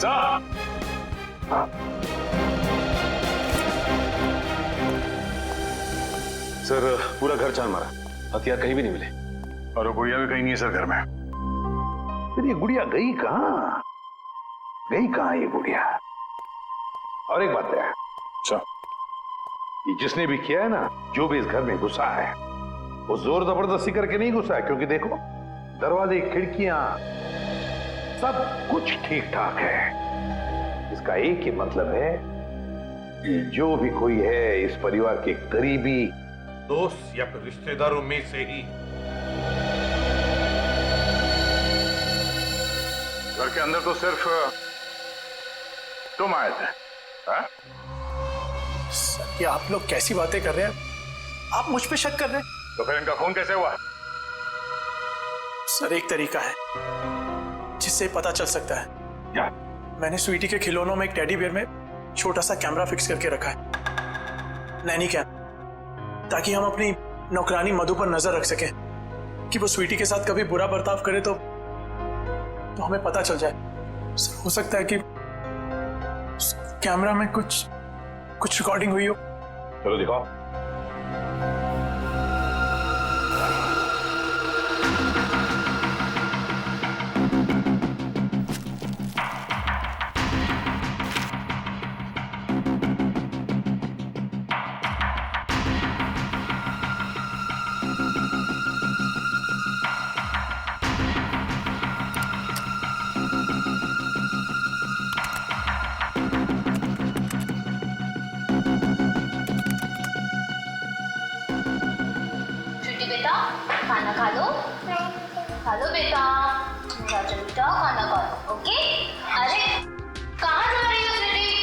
साहब। हाँ। सर पूरा घर छान मारा, हथियार कहीं भी नहीं मिले। और वो गुड़िया भी कहीं नहीं है सर घर में। फिर ये गुड़िया गई कहाँ? गई कहाँ ये गुड़िया? और एक बात है, अच्छा, ये जिसने भी किया है ना, जो भी इस घर में घुसा है, वो जोर जबरदस्ती करके नहीं घुसा है, क्योंकि देखो दरवाजे, खिड़कियां, सब कुछ ठीक ठाक है। इसका एक ही मतलब है कि जो भी कोई है इस परिवार के करीबी दोस्त या फिर रिश्तेदारों में से ही। घर के अंदर तो सिर्फ तुम आए थे। हाँ? सर, ये आप लोग कैसी बातें कर रहे हैं? आप मुझ पे शक कर रहे हैं? तो फिर इनका खून कैसे हुआ? सर, एक तरीका है जिससे पता चल सकता है। क्या? मैंने स्वीटी के खिलौनों में एक टेडी बियर में छोटा सा कैमरा फिक्स करके रखा है, नैनी कैम, ताकि हम अपनी नौकरानी मधु पर नजर रख सकें कि वो स्वीटी के साथ कभी बुरा बर्ताव करे तो हमें पता चल जाए। सर, हो सकता है कि कैमरा में कुछ रिकॉर्डिंग हुई हो। चलो दिखाओ। खाना खा लो। खा लो बेटा, मेरा बेटा खाना खा लो। ओके? अरे कहाँ जा रही हो स्वीटी?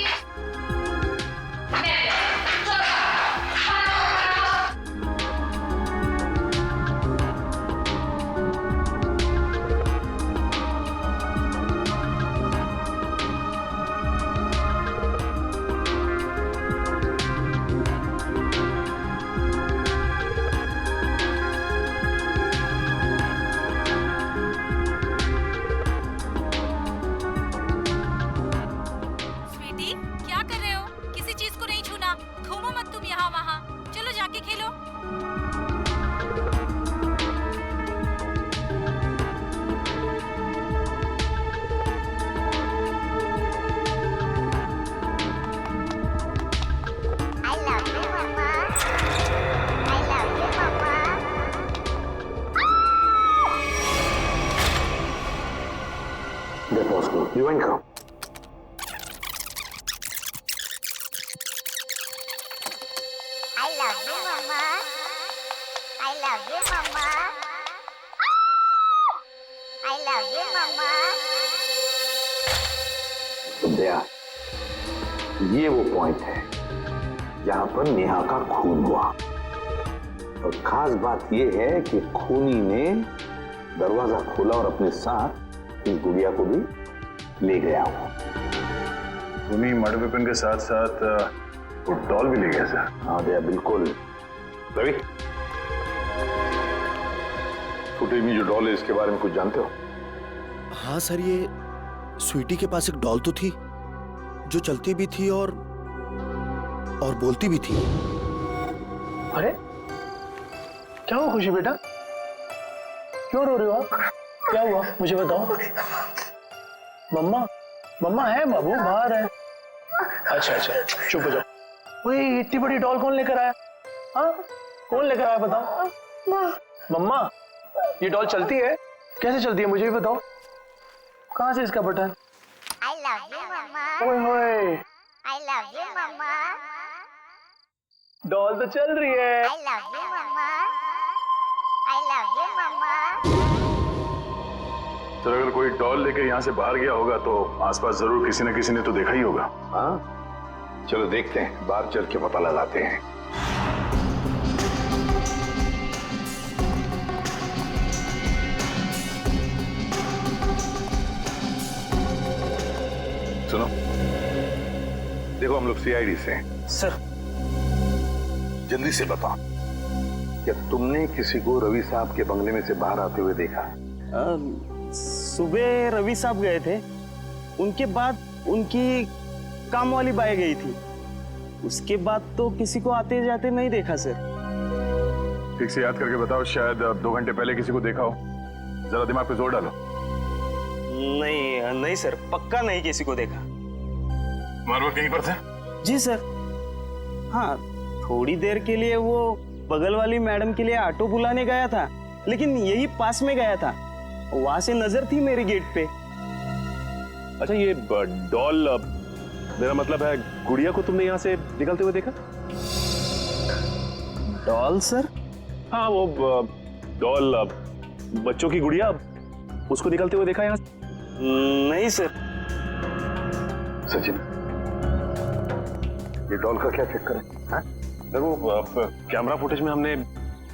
चलो जाके खेलो। देखो उसको, you ain't come. I love you, Mama. I love you, Mama. I love you, Mama. दया, ये वो पॉइंट है जहां पर नेहा का खून हुआ। और खास बात ये है कि खूनी ने दरवाजा खोला और अपने साथ इस गुड़िया को भी ले गया हो। खूनी मर्डर वेपन के साथ साथ वो डॉल भी ले गया सर। हाँ दया, बिल्कुल। रवि, फुटेज में जो डॉल है इसके बारे में कुछ जानते हो? हाँ सर, ये स्वीटी के पास एक डॉल तो थी जो चलती भी थी और बोलती भी थी। अरे क्या हुआ खुशी बेटा, क्यों रो रहे हो आप? क्या हुआ मुझे बताओ। मम्मा, मम्मा है बाबू, बाहर है। अच्छा अच्छा, चुप हो जाओ। वही इतनी बड़ी डॉल कौन लेकर आया? हाँ, कौन लेकर आया बताओ। मम्मा, ये डॉल चलती है? कैसे चलती है मुझे भी बताओ। कहाँ से इसका button? I love you, Mama. ओए होए, I love you, Mama. Doll तो चल रही है। I love you, Mama. I love you, Mama. Sir, अगर कोई डॉल लेके यहाँ से बाहर गया होगा तो आसपास जरूर किसी न किसी ने तो देखा ही होगा। हाँ, चलो देखते हैं, बाहर चल के पता लगाते हैं। सुनो, देखो हम लोग सीआईडी से हैं। सर, जल्दी से बताओ, क्या तुमने किसी को रवि साहब के बंगले में से बाहर आते हुए देखा? सुबह रवि साहब गए थे, उनके बाद उनकी काम वाली बाई गई थी। उसके बाद तो किसी को आते जाते नहीं देखा सर। ठीक से याद करके बताओ, शायद 2 घंटे पहले किसी को देखा हो। जरा दिमाग पे जोर डालो। नहीं सर, पक्का नहीं किसी को देखा। तुम्हारे वक्त कहीं पर थे? जी सर। हाँ, थोड़ी देर के लिए वो बगल वाली मैडम के लिए ऑटो बुलाने गया था, लेकिन यही पास में गया था। वहां से नजर थी मेरी गेट पे। अच्छा, ये डॉल, मेरा मतलब है गुड़िया को तुमने यहाँ से निकलते हुए देखा? Doll sir? हाँ, वो डॉल, बच्चों की गुड़िया, उसको निकलते हुए देखा यहाँ से? नहीं सर। सचिन, ये डॉल का क्या चक्कर है? हाँ? वो कैमरा फुटेज में हमने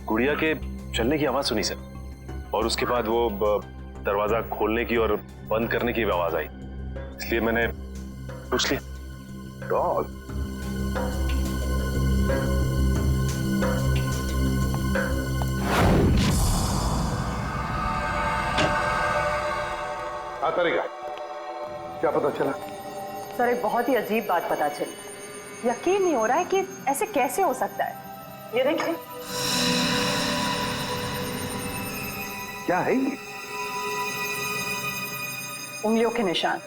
गुड़िया के चलने की आवाज सुनी सर, और उसके बाद वो दरवाजा खोलने की और बंद करने की भी आवाज आई, इसलिए मैंने पूछ लिया। डॉल? तरीका क्या पता चला? सर, एक बहुत ही अजीब बात पता चली। यकीन नहीं हो रहा है कि ऐसे कैसे हो सकता है। ये देखिए। क्या है ये? उंगलियों के निशान।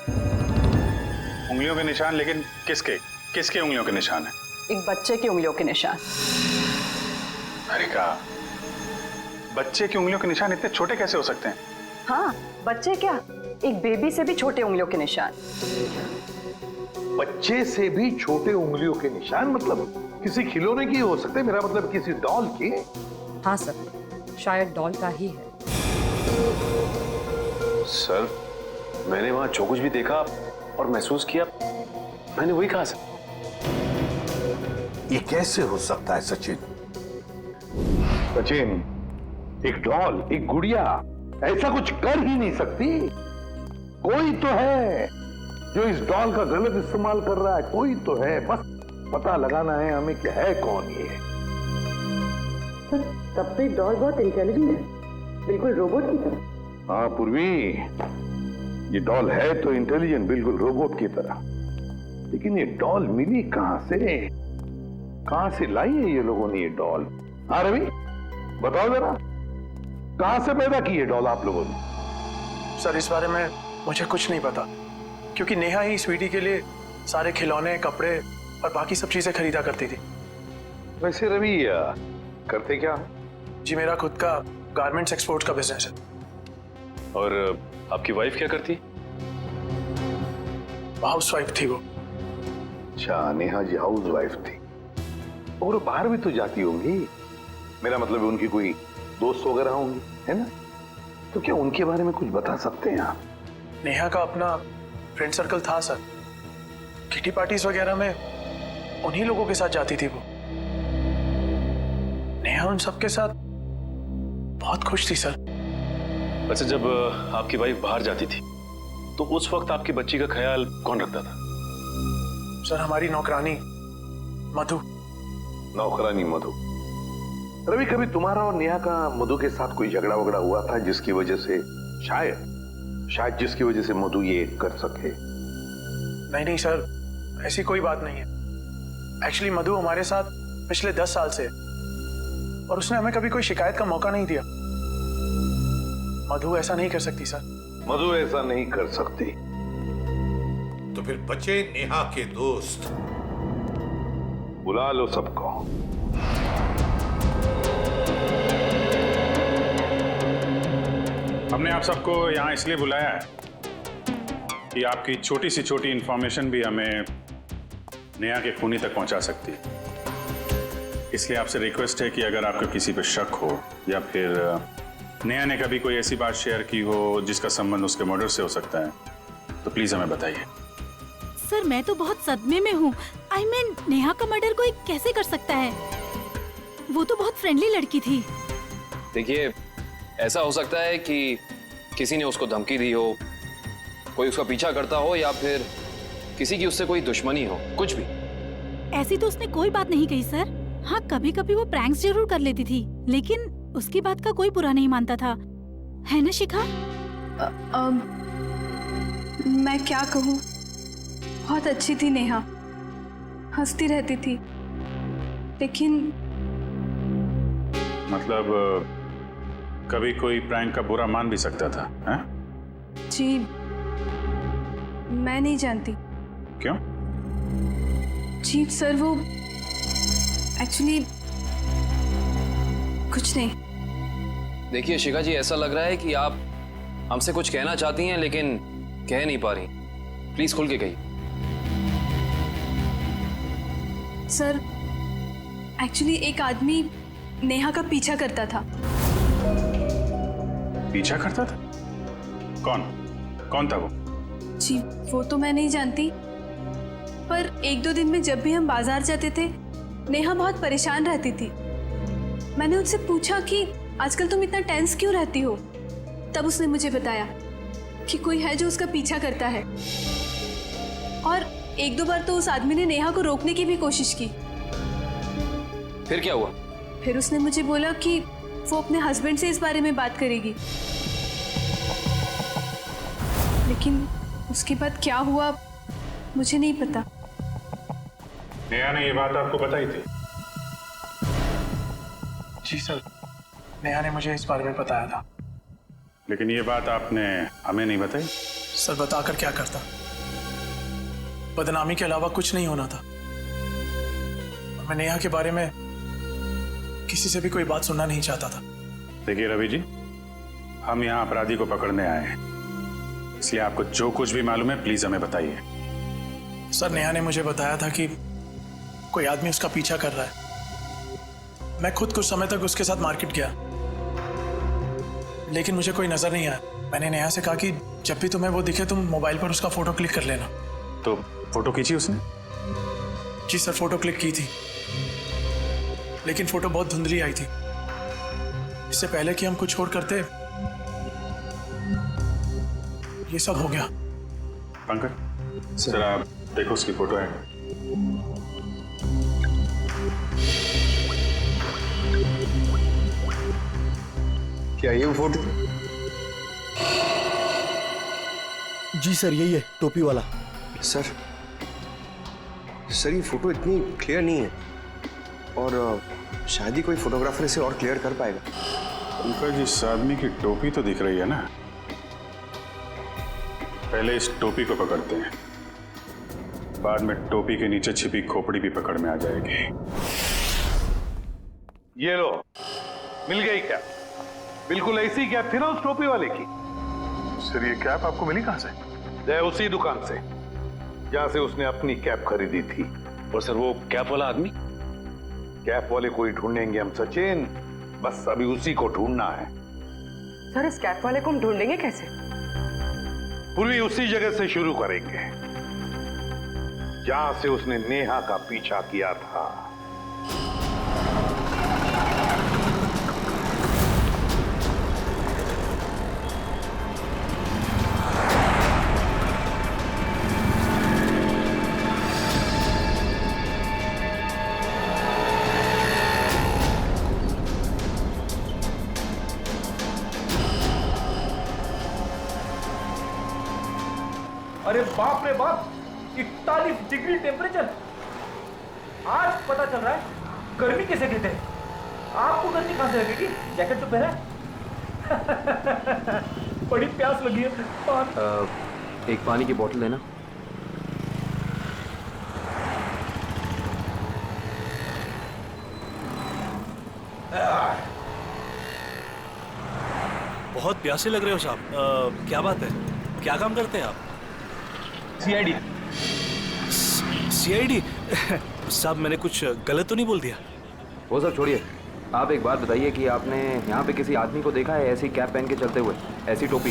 उंगलियों के निशान? लेकिन किसके किसके उंगलियों के निशान है? एक बच्चे की उंगलियों के निशान। अरे का बच्चे की उंगलियों के निशान इतने छोटे कैसे हो सकते हैं? हाँ, बच्चे क्या, एक बेबी से भी छोटे उंगलियों के निशान। बच्चे से भी छोटे उंगलियों के निशान? मतलब किसी खिलौने की हो सकते हैं, मेरा मतलब किसी डॉल की? हाँ सर, शायद डॉल का ही है। सर, मैंने वहां जो कुछ भी देखा और महसूस किया, मैंने वही कहा सर। ये कैसे हो सकता है सचिन? सचिन, एक डॉल, एक गुड़िया ऐसा कुछ कर ही नहीं सकती। कोई तो है जो इस डॉल का गलत इस्तेमाल कर रहा है, कोई तो है। बस पता लगाना है हमें कि है कौन ये। तब तो डॉल बहुत इंटेलिजेंट है, बिल्कुल रोबोट की तरह। हाँ पूर्वी, ये डॉल है तो इंटेलिजेंट, बिल्कुल रोबोट की तरह। लेकिन ये डॉल मिली कहां से? कहां से लाई है ये लोगों ने ये डॉल? हाँ रवि, बताओ जरा, कहां से पैदा की है डॉल आप लोगों ने? सर, इस बारे में मुझे कुछ नहीं पता, क्योंकि नेहा ही स्वीटी के लिए सारे खिलौने, कपड़े और बाकी सब चीजें खरीदा करती थी। वैसे रवि, करते क्या? जी, मेरा खुद का गारमेंट्स एक्सपोर्ट का बिजनेस है। और आपकी वाइफ क्या करती? हाउस वाइफ थी वो। अच्छा, नेहा जी हाउस वाइफ थी। और बाहर भी तो जाती होंगी, मेरा मतलब उनकी कोई दोस्त वगैरह होंगी, है ना? तो क्या उनके बारे में कुछ बता सकते हैं आप? नेहा का अपना फ्रेंड सर्कल था सर। किटी पार्टीज वगैरह में उन्हीं लोगों के साथ जाती थी वो। नेहा उन सबके साथ बहुत खुश थी सर। वैसे जब आपकी वाइफ बाहर जाती थी, तो उस वक्त आपकी बच्ची का ख्याल कौन रखता था? सर, हमारी नौकरानी मधु। नौकरानी मधु? रवि, कभी तुम्हारा और नेहा का मधु के साथ कोई झगड़ा वगड़ा हुआ था जिसकी वजह से शायद जिसकी वजह से मधु ये कर सके? नहीं सर, ऐसी कोई बात नहीं है। एक्चुअली मधु हमारे साथ पिछले 10 साल से है, और उसने हमें कभी कोई शिकायत का मौका नहीं दिया। मधु ऐसा नहीं कर सकती सर। मधु ऐसा नहीं कर सकती? तो फिर बचे नेहा के दोस्त। बुला लो सबको। हमने आप सबको यहाँ इसलिए बुलाया है कि आपकी छोटी से छोटी इंफॉर्मेशन भी हमें नेहा के खूनी तक पहुंचा सकती है। इसलिए आपसे रिक्वेस्ट है कि अगर आपको किसी पे शक हो, या फिर नेहा ने कभी कोई ऐसी बात शेयर की हो जिसका संबंध उसके मर्डर से हो सकता है, तो प्लीज हमें बताइए। सर, मैं तो बहुत सदमे में हूँ। I mean, नेहा का मर्डर कोई कैसे कर सकता है? वो तो बहुत फ्रेंडली लड़की थी। देखिए, ऐसा हो सकता है कि किसी ने उसको धमकी दी हो, कोई उसका पीछा करता हो, या फिर किसी की उससे कोई दुश्मनी हो, कुछ भी। ऐसी तो उसने कोई बात नहीं कही सर। हाँ, कभी कभी वो प्रैंक्स जरूर कर लेती थी, लेकिन उसकी बात का कोई बुरा नहीं मानता था, है ना शिखा? मैं क्या कहूँ, बहुत अच्छी थी नेहा, हंसती रहती थी, लेकिन मतलब कभी कोई प्रैंक का बुरा मान भी सकता था, हैं? जी मैं नहीं जानती। क्यों? जी सर वो एक्चुअली कुछ नहीं। देखिए शिखा जी, ऐसा लग रहा है कि आप हमसे कुछ कहना चाहती हैं लेकिन कह नहीं पा रही। प्लीज खुल के कहिए। सर एक्चुअली एक आदमी नेहा का पीछा करता था। पीछा करता था? कौन? कौन था वो? जी वो तो मैं नहीं जानती, पर एक दो दिन में जब भी हम बाजार जाते थे नेहा बहुत परेशान रहती थी। मैंने उससे पूछा कि आजकल तुम इतना टेंस क्यों रहती हो, तब उसने मुझे बताया कि कोई है जो उसका पीछा करता है। और एक दो बार तो उस आदमी ने नेहा को रोकने की भी कोशिश की। फिर क्या हुआ? फिर उसने मुझे बोला कि वो अपने हस्बैंड से इस बारे में बात करेगी, लेकिन उसके बाद क्या हुआ मुझे नहीं पता। नेहा ने ये बात आपको बताई थी? जी सर, नेहा ने मुझे इस बारे में बताया था। लेकिन ये बात आपने हमें नहीं बताई? सर बताकर क्या करता, बदनामी के अलावा कुछ नहीं होना था। मैं नेहा के बारे में किसी से भी कोई बात सुनना नहीं चाहता था। देखिए रवि जी, हम यहाँ अपराधी को पकड़ने आए हैं, इसलिए आपको जो कुछ भी मालूम है प्लीज हमें बताइए। सर नेहा ने मुझे बताया था कि कोई आदमी उसका पीछा कर रहा है। मैं खुद कुछ समय तक उसके साथ मार्केट गया, लेकिन मुझे कोई नजर नहीं आया। मैंने नेहा से कहा कि जब भी तुम्हें वो दिखे तुम मोबाइल पर उसका फोटो क्लिक कर लेना। तो फोटो खींची उसने? जी सर फोटो क्लिक की थी, लेकिन फोटो बहुत धुंधली आई थी। इससे पहले कि हम कुछ और करते ये सब हो गया। पंकज सर आप देखो उसकी फोटो है। क्या ये वो फोटो? जी सर यही है, टोपी वाला। सर ये फोटो इतनी क्लियर नहीं है और शायद ही कोई फोटोग्राफर इसे और क्लियर कर पाएगा। पंकज इस आदमी की टोपी तो दिख रही है ना? पहले इस टोपी को पकड़ते हैं, बाद में टोपी के नीचे छिपी खोपड़ी भी पकड़ में आ जाएगी। ये लो, मिल गई कैप। बिल्कुल ऐसी कैप थी ना उस टोपी वाले की। सर ये कैप आपको मिली कहां से? उसी दुकान से जहां से उसने अपनी कैप खरीदी थी। और सर वो कैप वाला आदमी? कैप वाले को ही ढूंढेंगे हम सचिन, बस अभी उसी को ढूंढना है। सर इस कैप वाले को हम ढूंढेंगे कैसे? पूरी उसी जगह से शुरू करेंगे जहां से उसने नेहा का पीछा किया था। अरे बाप रे बाप, 41 डिग्री टेम्परेचर। आज पता चल रहा है गर्मी कैसे कहते हैं। आपको गर्मी कहां से लगेगी? जैकेट तो पहना है। बड़ी प्यास लगी है। एक पानी की बोतल लेना। बहुत प्यासे लग रहे हो साहब। क्या बात है, क्या काम करते हैं आप? सीआईडी। सीआईडी? साहब मैंने कुछ गलत तो नहीं बोल दिया? वो सब छोड़िए, आप एक बात बताइए कि आपने यहाँ पे किसी आदमी को देखा है ऐसी कैप पहन के चलते हुए, ऐसी टोपी?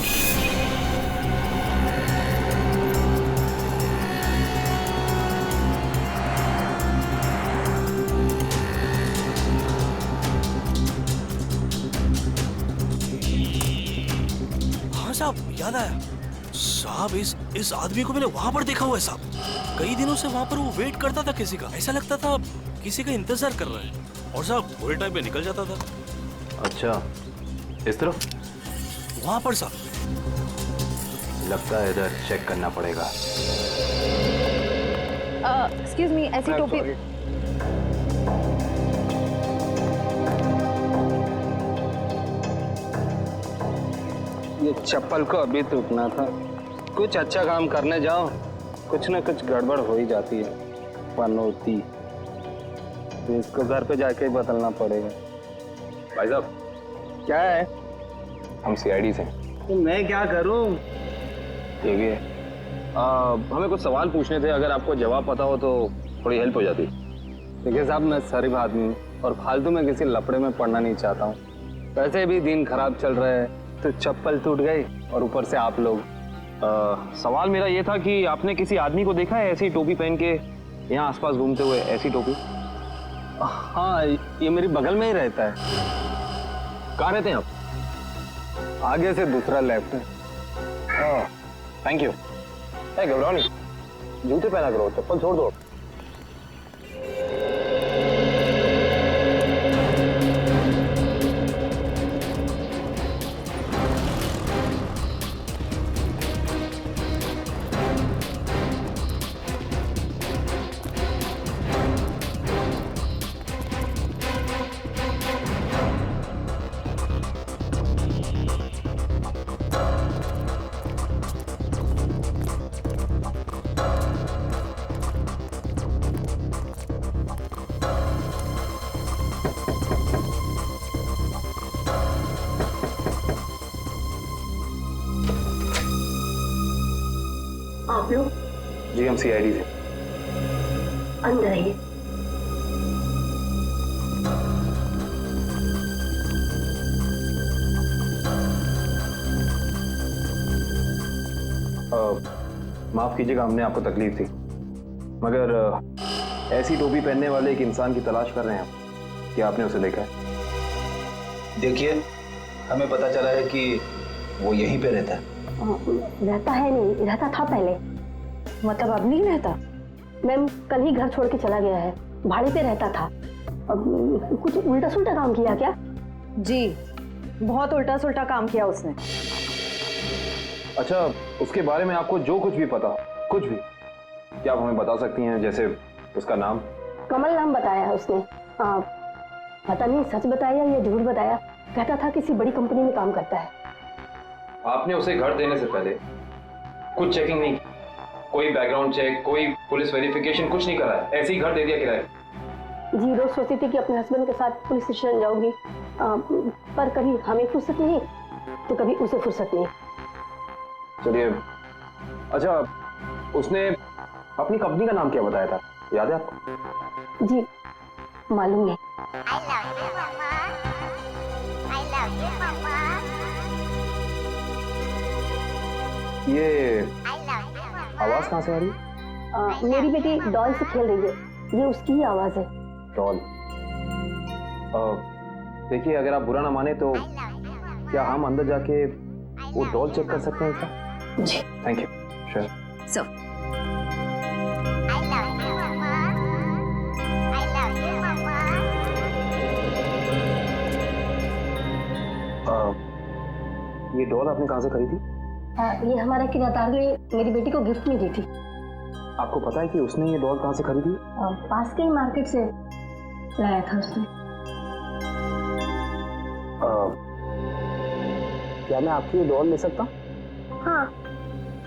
हाँ साहब याद आया साहब, इस आदमी को मैंने वहां पर देखा हुआ है साहब। कई दिनों से वहां पर वो वेट करता था किसी का, ऐसा लगता था किसी का इंतजार कर रहा है, और साहब थोड़े टाइम में निकल जाता था। अच्छा, इस तरफ? वहां पर साहब। लगता है इधर चेक करना पड़ेगा। एक्सक्यूज मी, ऐसी टोपी ये चप्पल को अभी टूटना था। कुछ अच्छा काम करने जाओ, कुछ ना कुछ गड़बड़ हो ही जाती है। पनौती, तो इसको घर पे जाके ही बदलना पड़ेगा। भाई साहब, क्या है? हम सीआईडी से। तो मैं क्या करूं? ये भी है। हमें कुछ सवाल पूछने थे, अगर आपको जवाब पता हो तो थोड़ी हेल्प हो जाती। देखिए साहब, मैं शरीफ आदमी हूँ और फालतू में किसी लफड़े में पड़ना नहीं चाहता हूँ। वैसे भी दिन खराब चल रहा है, तो चप्पल टूट गई और ऊपर से आप लोग। सवाल मेरा ये था कि आपने किसी आदमी को देखा है ऐसी टोपी पहन के यहाँ आसपास घूमते हुए? ऐसी टोपी? हाँ, ये मेरी बगल में ही रहता है। कहाँ रहते हैं आप? आगे से दूसरा लेफ्ट है। Thank you. घबराओ नहीं, जूते पहना करो, चप्पल छोड़ दो। आप लोग? जी, हम सीआईडी से। अंदर आइए। माफ कीजिएगा, हमने आपको तकलीफ दी, मगर ऐसी टोपी पहनने वाले एक इंसान की तलाश कर रहे हैं हम। क्या आपने उसे देखा है? देखिए, हमें पता चला है कि वो यहीं पे रहता है। रहता है नहीं, रहता था पहले। मतलब अब नहीं रहता? मैम, कल ही घर छोड़ के चला गया है, भाड़े पे रहता था। अब कुछ उल्टा सुल्टा काम किया क्या? जी, बहुत उल्टा सुल्टा काम किया उसने। अच्छा, उसके बारे में आपको जो कुछ भी पता, कुछ भी, क्या आप हमें बता सकती हैं? जैसे उसका नाम? कमल नाम बताया है उसने। पता नहीं सच बताया या झूठ बताया। कहता था किसी बड़ी कंपनी में काम करता है। आपने उसे घर देने से पहले कुछ चेकिंग नहीं की? कोई बैकग्राउंड चेक, कोई पुलिस वेरिफिकेशन, कुछ नहीं करा है? ऐसे ही घर दे दिया किराए? जी, रोज सोचती थी कि अपने हस्बैंड के साथ पुलिस स्टेशन जाऊंगी, पर कभी हमें फुर्सत नहीं तो कभी उसे फुर्सत नहीं। चलिए, अच्छा, उसने अपनी कंपनी का नाम क्या बताया था, याद है आपको? जी, मालूम नहीं। ये आवाज कहाँ से आ रही है? मेरी बेटी डॉल से खेल रही है, ये उसकी ही आवाज है। डॉल? देखिए, अगर आप बुरा ना माने तो क्या हम अंदर जाके वो डॉल चेक कर सकते हैं क्या? जी, थैंक यू। श्योर। सो ये डॉल आपने कहाँ से खरीदी? ये हमारा किराएदार ने मेरी बेटी को गिफ्ट में दी थी। आपको पता है कि उसने ये डॉल कहाँ से खरीदी? पास के ही मार्केट से लाया था उसने। क्या मैं आपकी ये डॉल ले सकता? हाँ।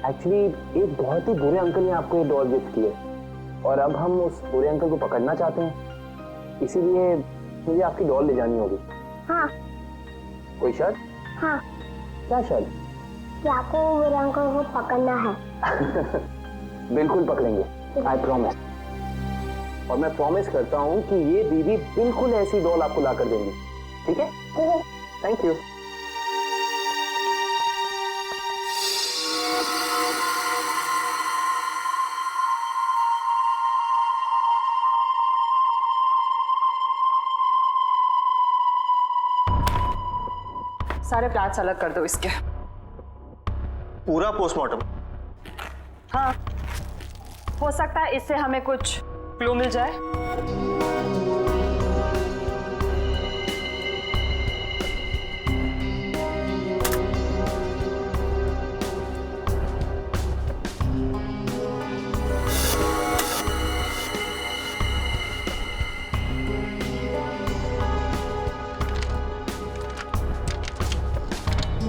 एक्चुअली एक बहुत ही बुरे अंकल ने आपको ये डॉल गिफ्ट की है और अब हम उस बुरे अंकल को पकड़ना चाहते हैं, इसीलिए मुझे आपकी डॉल ले जानी होगी। हाँ। कोई शर्त? हाँ। क्या शर्त? कि आपको बुरे अंकल को पकड़ना है। बिल्कुल पकड़ेंगे, आई प्रॉमिस। और मैं प्रॉमिस करता हूँ कि ये दीदी बिल्कुल ऐसी डॉल आपको ला कर देंगी, ठीक है? Thank you. सारे फ्लैट्स अलग कर दो इसके। पूरा पोस्टमार्टम? हाँ, हो सकता है इससे हमें कुछ क्लू मिल जाए।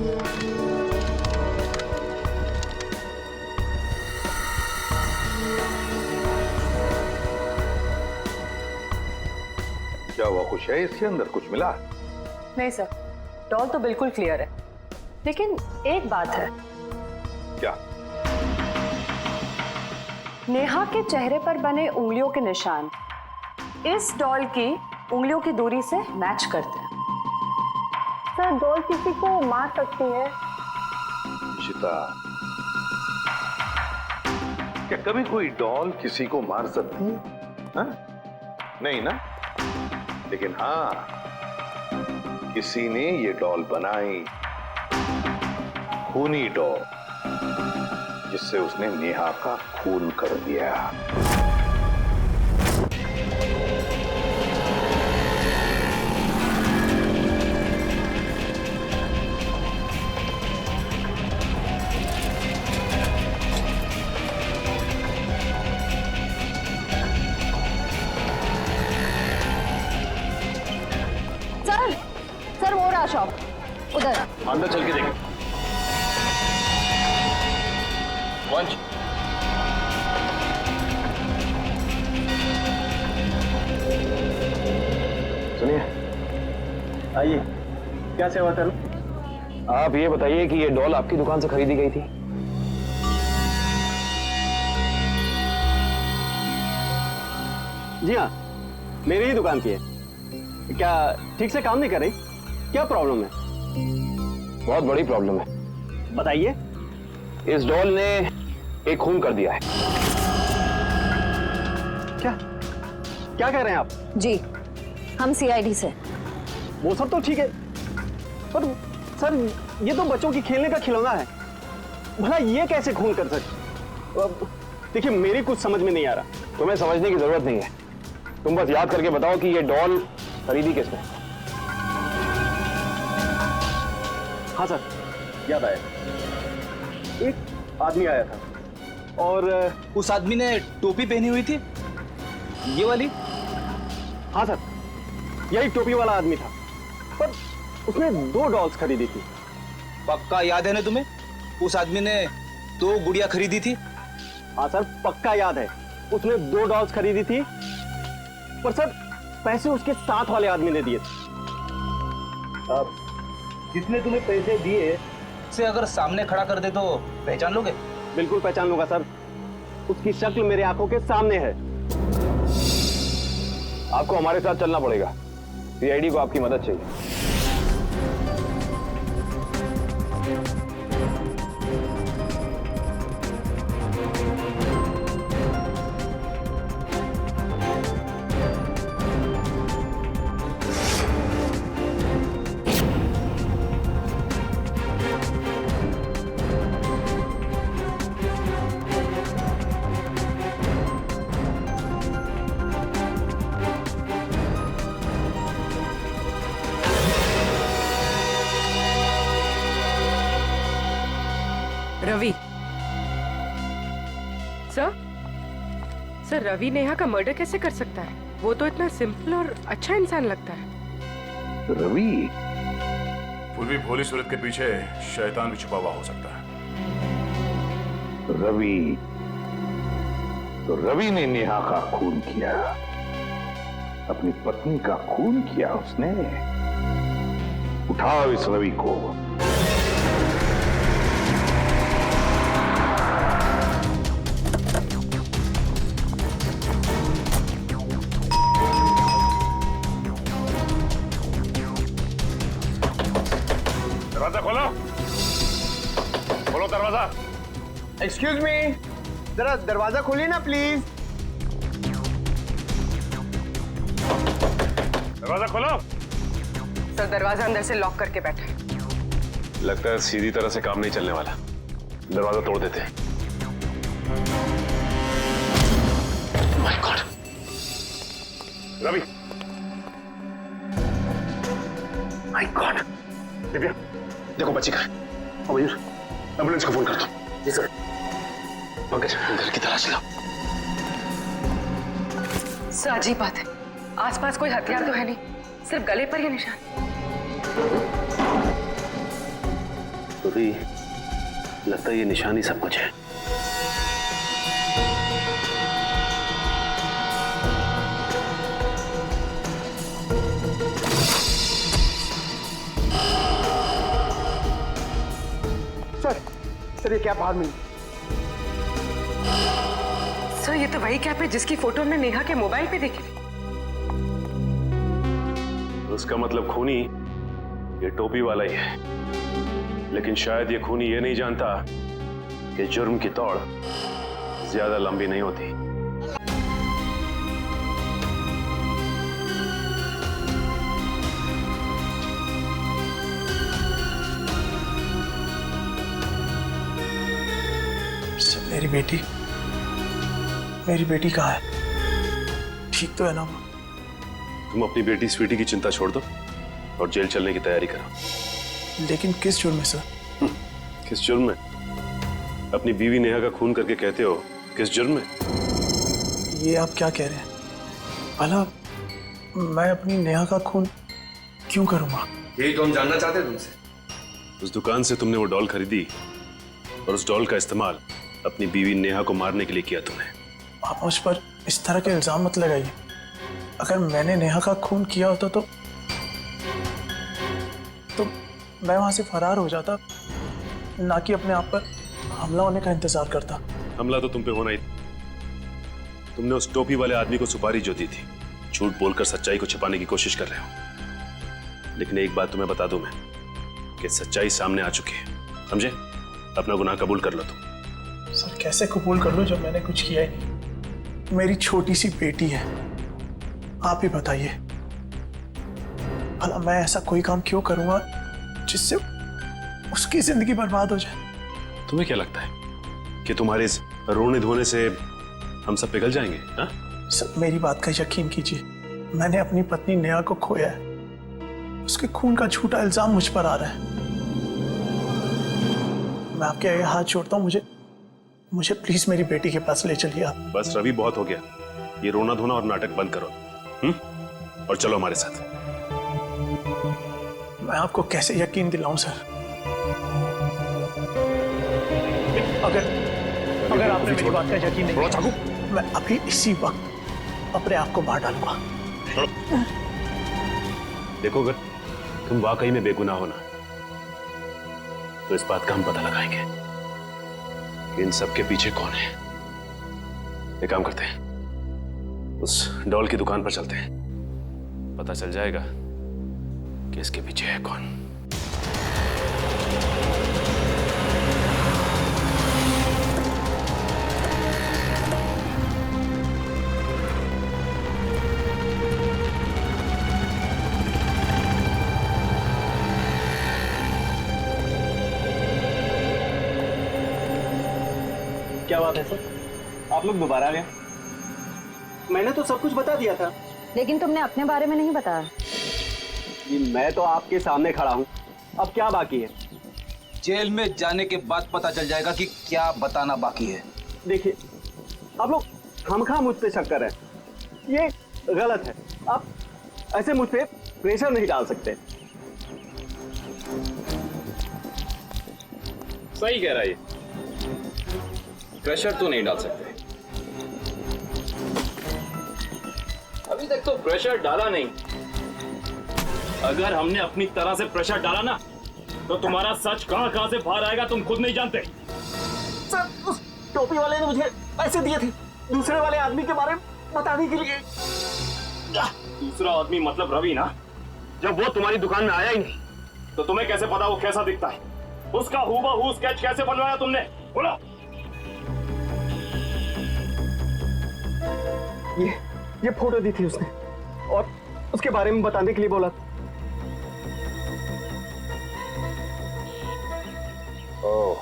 क्या हुआ, कुछ है इसके अंदर, कुछ मिला? नहीं सर, डॉल तो बिल्कुल क्लियर है, लेकिन एक बात है। क्या? नेहा के चेहरे पर बने उंगलियों के निशान इस डॉल की उंगलियों की दूरी से मैच करते हैं। सर डॉल किसी को मार सकती है? इशिता, क्या कभी कोई डॉल किसी को मार सकती है? हाँ? नहीं ना? लेकिन हाँ, किसी ने ये डॉल बनाई, खूनी डॉल, जिससे उसने नेहा का खून कर दिया। सर वो रहा शॉप उधर। अंदर चल के देखें। वंश, सुनिए, आइए, क्या सेवा करूं? आप ये बताइए कि ये डॉल आपकी दुकान से खरीदी गई थी? जी हाँ, मेरी ही दुकान की है। क्या ठीक से काम नहीं कर रही? क्या प्रॉब्लम है? बहुत बड़ी प्रॉब्लम है। बताइए। इस डॉल ने एक खून कर दिया है। क्या कह रहे हैं आप? जी, हम सीआईडी से। वो सब तो ठीक है, पर सर ये तो बच्चों की खेलने का खिलौना है, भला ये कैसे खून कर सकते? देखिए मेरी कुछ समझ में नहीं आ रहा। तुम्हें समझने की जरूरत नहीं है, तुम बस याद करके बताओ कि ये डॉल खरीदी किसने? हाँ सर, याद आया। एक आदमी आया था और उस आदमी ने टोपी पहनी हुई थी, ये वाली? हाँ सर, यही टोपी वाला आदमी था, पर उसने 2 डॉल्स खरीदी थी। पक्का याद है ना तुम्हें? उस आदमी ने 2 गुड़िया खरीदी थी? हाँ सर, पक्का याद है, उसने 2 डॉल्स खरीदी थी, पर सर पैसे उसके साथ वाले आदमी ने दिए थे। जिसने तुम्हें पैसे दिए से अगर सामने खड़ा कर दे तो पहचान लोगे? बिल्कुल पहचान लूंगा सर, उसकी शक्ल मेरे आंखों के सामने है। आपको हमारे साथ चलना पड़ेगा, सीआईडी को आपकी मदद चाहिए। रवि सर रवि नेहा का मर्डर कैसे कर सकता है? वो तो इतना सिंपल और अच्छा इंसान लगता है। रवि? पूर्वी भोली सूरत के पीछे शैतान भी छुपा हुआ हो सकता है। रवि, तो रवि ने नेहा का खून किया, अपनी पत्नी का खून किया उसने। उठाओ इस रवि को। दरवाजा खोलो, खोलो दरवाजा। एक्सक्यूज मी, जरा दरवाजा खोलिए ना प्लीज। दरवाजा खोलो। सर दरवाजा अंदर से लॉक करके बैठा है। लगता है सीधी तरह से काम नहीं चलने वाला, दरवाजा तोड़ देते हैं। My God, Ravi, my God. Divya देखो बच्ची कहाँ है? मयूर, एम्बुलेंस को फोन कर दो। जी सर। पंकज, घर की तलाश लो। सर अजीब बात है, आसपास कोई हथियार तो है नहीं, सिर्फ गले पर ही निशान। तो भी लगता है ये निशानी सब कुछ है। सर ये कैप बाहर मिली। सर ये तो वही कैप है जिसकी फोटो हमने नेहा के मोबाइल पे देखी थी। उसका मतलब खूनी ये टोपी वाला ही है, लेकिन शायद ये खूनी ये नहीं जानता कि जुर्म की तौड़ ज्यादा लंबी नहीं होती। मेरी बेटी कहाँ है? ठीक तो है ना वो? तुम अपनी बेटी स्वीटी की चिंता छोड़ दो और जेल चलने की तैयारी करो। लेकिन किस जुर्म में सर? किस जुर्म में? अपनी बीवी नेहा का खून करके कहते हो किस जुर्म में? ये आप क्या कह रहे हैं? भला मैं अपनी नेहा का खून क्यों करूंगा? यही तो हम जानना चाहते हैं तुमसे। उस दुकान से तुमने वो डॉल खरीदी और उस डॉल का इस्तेमाल अपनी बीवी नेहा को मारने के लिए किया तुमने। आप मुझ पर इस तरह के इल्जाम मत लगाइए। अगर मैंने नेहा का खून किया होता तो मैं वहां से फरार हो जाता, ना कि अपने आप पर हमला होने का इंतजार करता। हमला तो तुम पे होना ही था। तुमने उस टोपी वाले आदमी को सुपारी जो दी थी, झूठ बोलकर सच्चाई को छिपाने की कोशिश कर रहे हो। लेकिन एक बात तुम्हें बता दूं मैं कि सच्चाई सामने आ चुकी है, समझे? अपना गुनाह कबूल कर लो तुम। सर कैसे कबूल कर लो जब मैंने कुछ किया ही नहीं? मेरी छोटी सी बेटी है, आप ही बताइए। भला मैं ऐसा कोई काम क्यों करूंगा जिससे उसकी जिंदगी बर्बाद हो जाए? तुम्हें क्या लगता है कि तुम्हारे इस रोने धोने से हम सब पिघल जाएंगे? हा? सर मेरी बात का यकीन कीजिए, मैंने अपनी पत्नी नेहा को खोया है। उसके खून का झूठा इल्जाम मुझ पर आ रहा है। मैं आपके आगे हाथ जोड़ता हूँ, मुझे प्लीज मेरी बेटी के पास ले चलिए आप। बस रवि, बहुत हो गया। ये रोना धोना और नाटक बंद करो और चलो हमारे साथ। मैं आपको कैसे यकीन दिलाऊं सर? अगर आपने मेरी बात का यकीन नहीं किया, मैं अभी इसी वक्त अपने आप को मार डालूंगा। देखो, अगर तुम वाकई में बेगुनाह हो ना, तो इस बात का हम पता लगाएंगे कि इन सब के पीछे कौन है। एक काम करते हैं, उस डॉल की दुकान पर चलते हैं, पता चल जाएगा कि इसके पीछे है कौन। क्या बात है सर, आप लोग दोबारा आ गए? मैंने तो सब कुछ बता दिया था। लेकिन तुमने अपने बारे में नहीं बताया। मैं तो आपके सामने खड़ा हूँ, अब क्या बाकी है? जेल में जाने के बाद पता चल जाएगा कि क्या बताना बाकी है। देखिए, आप लोग खामखा मुझ पे शक कर रहे हैं, ये गलत है। आप ऐसे मुझ पे प्रेशर नहीं डाल सकते। सही कह रहा है, प्रेशर तो नहीं डाल सकते। अभी तक तो प्रेशर डाला नहीं। अगर हमने अपनी तरह से प्रेशर डाला ना, तो तुम्हारा सच कहां से बाहर आएगा तुम खुद नहीं जानते। सर, उस टोपी वाले ने मुझे पैसे दिए थे दूसरे वाले आदमी के बारे में बताने के लिए। दूसरा आदमी मतलब रवि ना? जब वो तुम्हारी दुकान में आया ही नहीं, तो तुम्हें कैसे पता वो कैसा दिखता है? उसका हूबहू स्केच कैसे बनवाया तुमने? बोलो। ये फोटो दी थी उसने और उसके बारे में बताने के लिए बोला। ओह,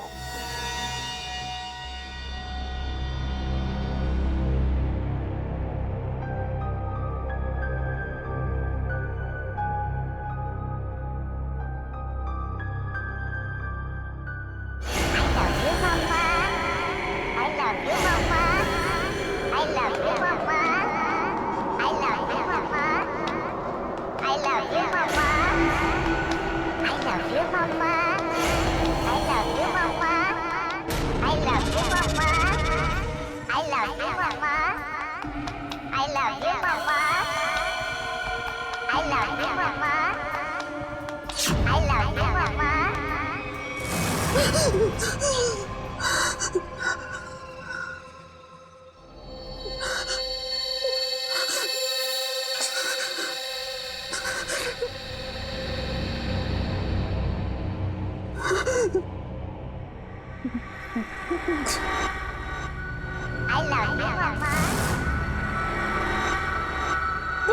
I love you, तुम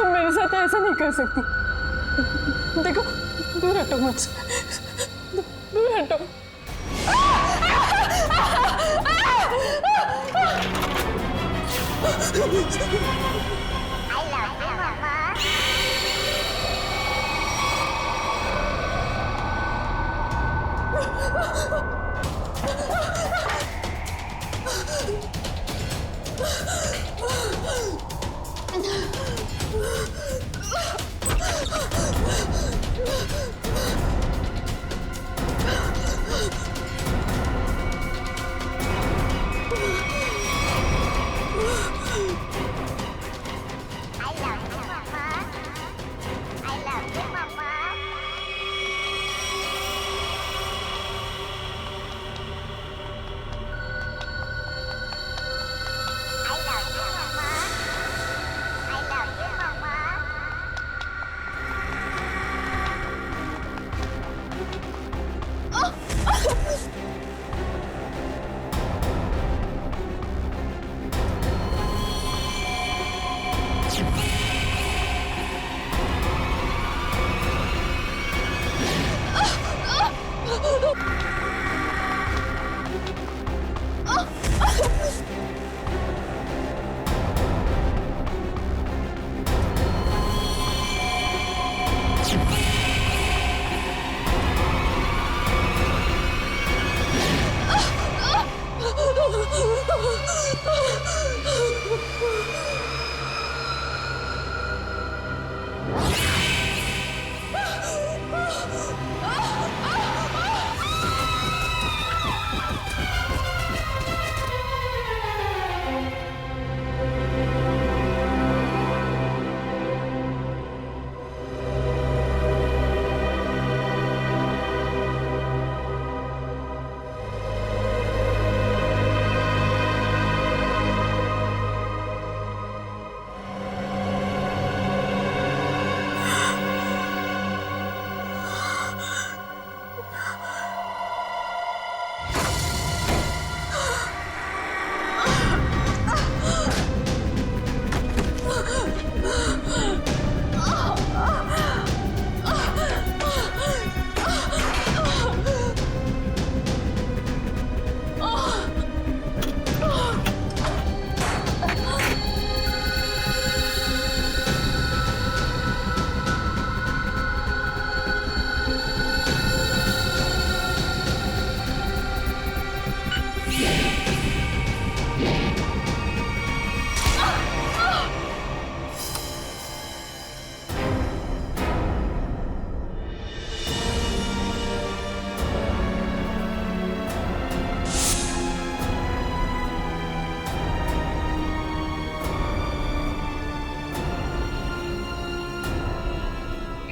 मेरे साथ ऐसा नहीं कर सकती। देखो, दूर हटो मुझसे, दूर हटो।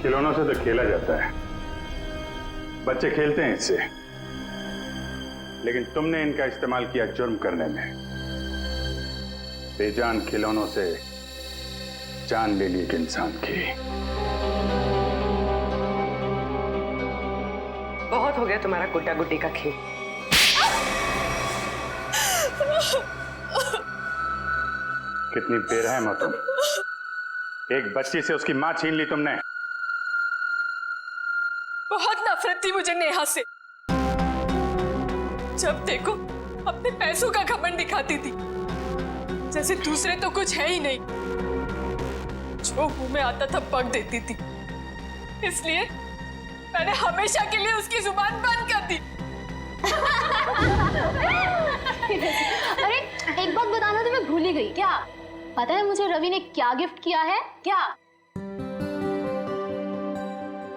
खिलौनों से तो खेला जाता है, बच्चे खेलते हैं इससे, लेकिन तुमने इनका इस्तेमाल किया जुर्म करने में। बेजान खिलौनों से जान ले ली एक इंसान की। बहुत हो गया तुम्हारा गुड्डा गुड्डी का खेल। कितनी बेरहम हो तुम। एक बच्ची से उसकी मां छीन ली तुमने। बहुत नफरत थी मुझे नेहा से। जब देखो अपने पैसों का घमंड दिखाती थी, जैसे दूसरे तो कुछ है ही नहीं। जो मुंह में आता था बक देती थी, इसलिए मैंने हमेशा के लिए उसकी जुबान बंद कर दी। अरे एक बात बताना तो मैं भूल ही गई। क्या पता है मुझे रवि ने क्या गिफ्ट किया है? क्या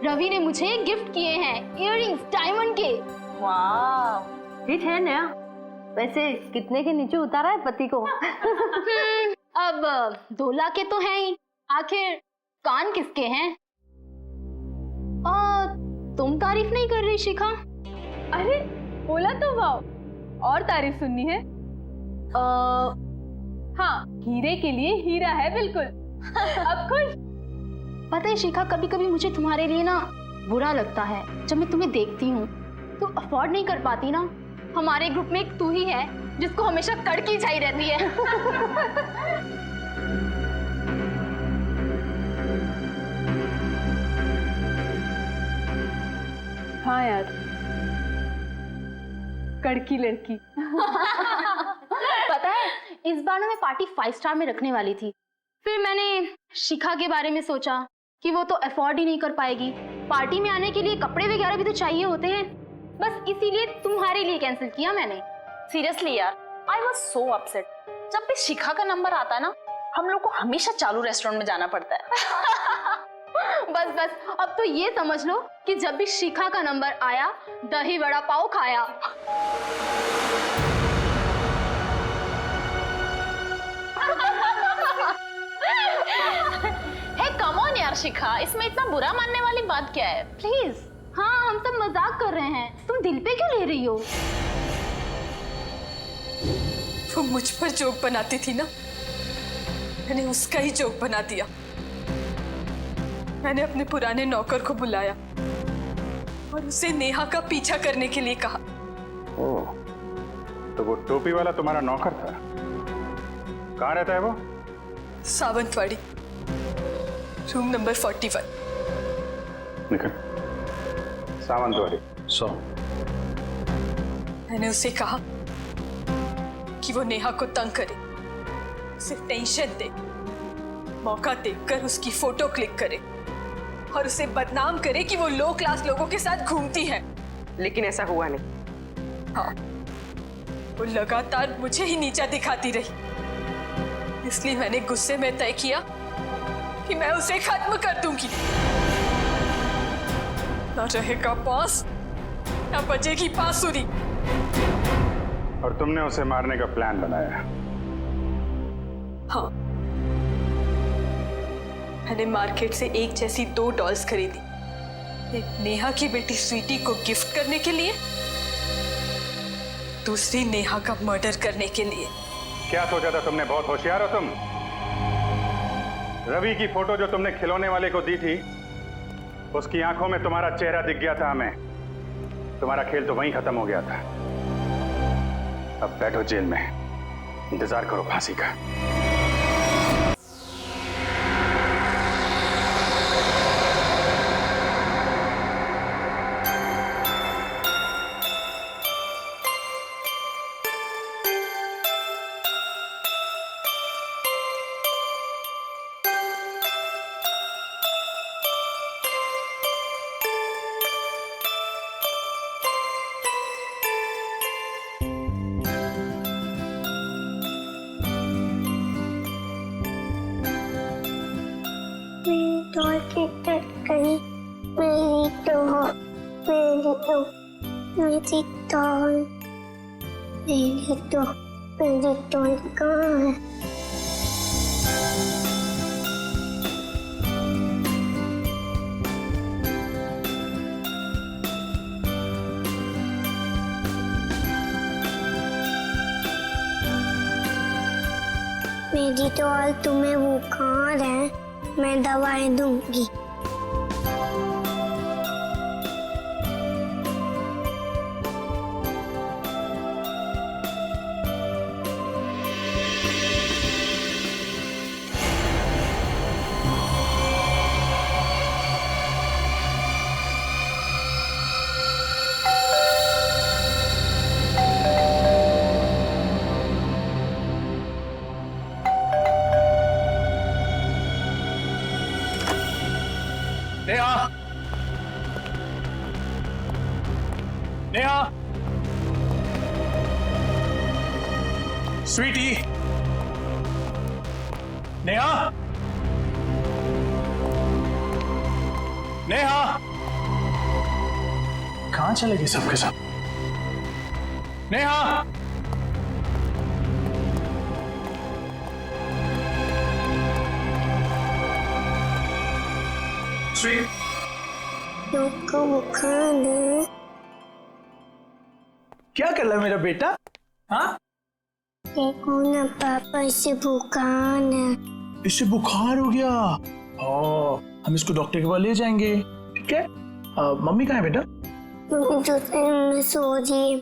रवि ने मुझे गिफ्ट किए हैं इयररिंग्स डायमंड के। वाह, ठीक है नया। वैसे कितने के नीचे उतारा है पति को? अब 2 लाख के तो हैं ही, आखिर कान किसके हैं? तुम तारीफ नहीं कर रही शिखा? अरे बोला तो वाओ, और तारीफ सुननी है? हाँ, हीरे के लिए हीरा है बिल्कुल। अब खुश? पता है शिखा, कभी कभी मुझे तुम्हारे लिए ना बुरा लगता है जब मैं तुम्हें देखती हूँ। तुम अफोर्ड नहीं कर पाती ना। हमारे ग्रुप में एक तू ही है जिसको हमेशा कड़की चाहिए रहती है। हाँ यार, कड़की लड़की। पता है, इस बार ना मैं पार्टी 5 स्टार में रखने वाली थी। फिर मैंने शिखा के बारे में सोचा कि वो तो अफोर्ड ही नहीं कर पाएगी। पार्टी में आने के लिए कपड़े वगैरह भी तो चाहिए होते हैं। बस इसीलिए तुम्हारे लिए कैंसिल किया मैंने। सीरियसली यार, आई वॉज सो अपसेट। जब भी शिखा का नंबर आता है ना, हम लोग को हमेशा चालू रेस्टोरेंट में जाना पड़ता है। बस बस, अब तो ये समझ लो कि जब भी शिखा का नंबर आया, दही वड़ा पाव खाया। हे कम ऑन यार शिखा, इसमें इतना बुरा मानने वाली बात क्या है? प्लीज। हाँ, हम सब मजाक कर रहे हैं, तुम दिल पे क्यों ले रही हो? वो मुझ पर जोक बनाती थी ना, मैंने उसका ही जोक बना दिया। मैंने अपने पुराने नौकर को बुलाया और उसे नेहा का पीछा करने के लिए कहा। ओह, तो वो टोपी वाला तुम्हारा नौकर था? कहाँ रहता है वो? Sawantwadi, room number 41। निकल। सावंतवाड़ी 100। मैंने उसे कहा कि वो नेहा को तंग करे, उसे टेंशन दे, मौका देखकर उसकी फोटो क्लिक करे और उसे बदनाम करे कि वो लो क्लास लोगों के साथ घूमती है। लेकिन ऐसा हुआ नहीं। हाँ, वो लगातार मुझे ही नीचा दिखाती रही। इसलिए मैंने गुस्से में तय किया कि मैं उसे खत्म कर दूंगी। ना रहेगा पास, ना बजेगी बांसुरी। और तुमने उसे मारने का प्लान बनाया? हाँ, मैंने मार्केट से एक जैसी 2 डॉल्स खरीदी, एक नेहा की बेटी स्वीटी को गिफ्ट करने के लिए, दूसरी नेहा का मर्डर करने के लिए। क्या सोचा था तुमने? बहुत होशियार हो तुम। रवि की फोटो जो तुमने खिलौने वाले को दी थी, उसकी आंखों में तुम्हारा चेहरा दिख गया था हमें। तुम्हारा खेल तो वहीं खत्म हो गया था। अब बैठो जेल में, इंतजार करो फांसी का। मेरी डॉल कहाँ है? मेरी डॉल, तुम्हें वो कहाँ है? मैं दवाई दूंगी। नेहा, नेहा, स्वीटी, नेहा, नेहा, कहाँ चले गए सबके सब? नेहा, लोग को बुखार है। क्या कर रहा है मेरा बेटा? हाँ देखो ना पापा, इसे बुखार है। इससे बुखार हो गया। हम इसको डॉक्टर के पास ले जाएंगे, ठीक है? मम्मी कहाँ है बेटा? मैं सो रही।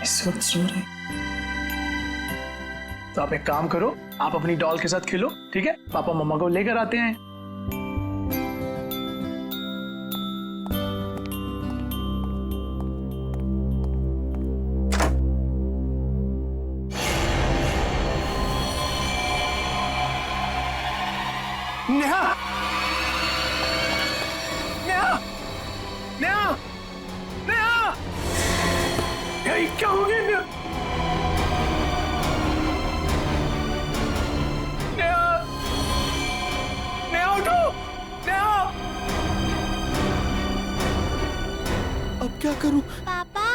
इस वक्त सो रही? तो आप एक काम करो, आप अपनी डॉल के साथ खेलो, ठीक है? पापा मम्मा को लेकर आते हैं। नेहा! नेहा! नेहा! नेहा! ये क्या हो गया नेहा? नेहा! नेहा उठो! नेहा! अब क्या करूं? पापा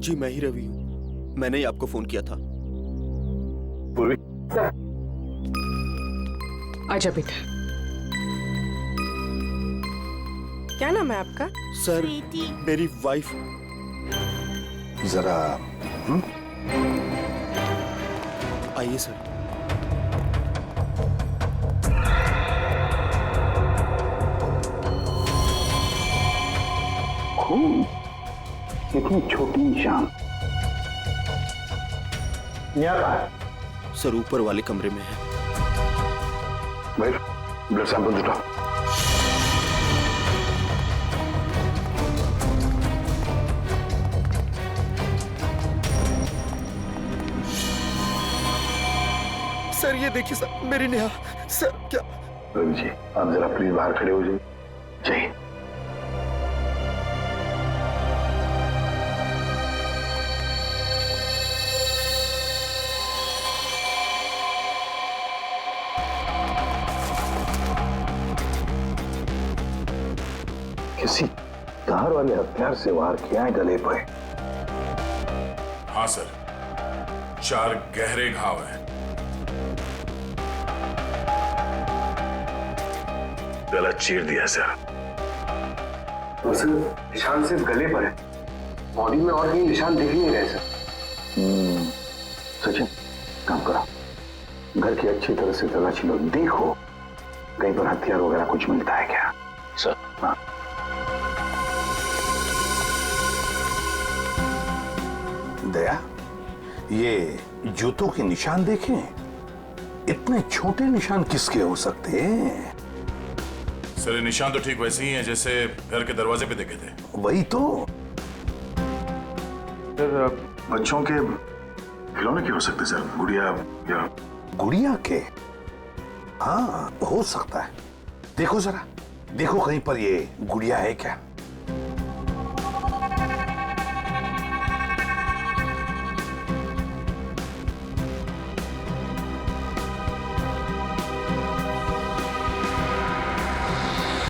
जी मैं ही रवि हूँ। मैंने ही आपको फोन किया था। पूर्वी आजा बेटा। क्या नाम है आपका? सर मेरी वाइफ। जरा आइए सर। खून, इतनी छोटी निशान। सर ऊपर वाले कमरे में है। भाई ब्लड सैंपल जुटा। सर ये देखिए सर, मेरी नेहा। सर क्या? रवि जी आप जरा प्लीज बाहर खड़े हो जाइए। चाहिए किसी धार वाले हथियार से वार किया है गले पे। हाँ सर, 4 गहरे घाव हैं। गला चीर दिया सर। तो सर निशान सिर्फ गले पर है, बॉडी में और कहीं निशान दिख नहीं रहे सर। सचिन काम करो, घर की अच्छी तरह से तलाशी लो, देखो कहीं पर हथियार वगैरह कुछ मिलता है क्या? सर हाँ। दया, ये जूतों के निशान देखें, इतने छोटे निशान किसके हो सकते हैं? सर ये निशान तो ठीक वैसे ही हैं जैसे घर के दरवाजे पे देखे थे। वही तो। सर बच्चों के खिलौने के हो सकते सर, गुड़िया या गुड़िया के? हाँ हो सकता है। देखो जरा, देखो कहीं पर ये गुड़िया है क्या?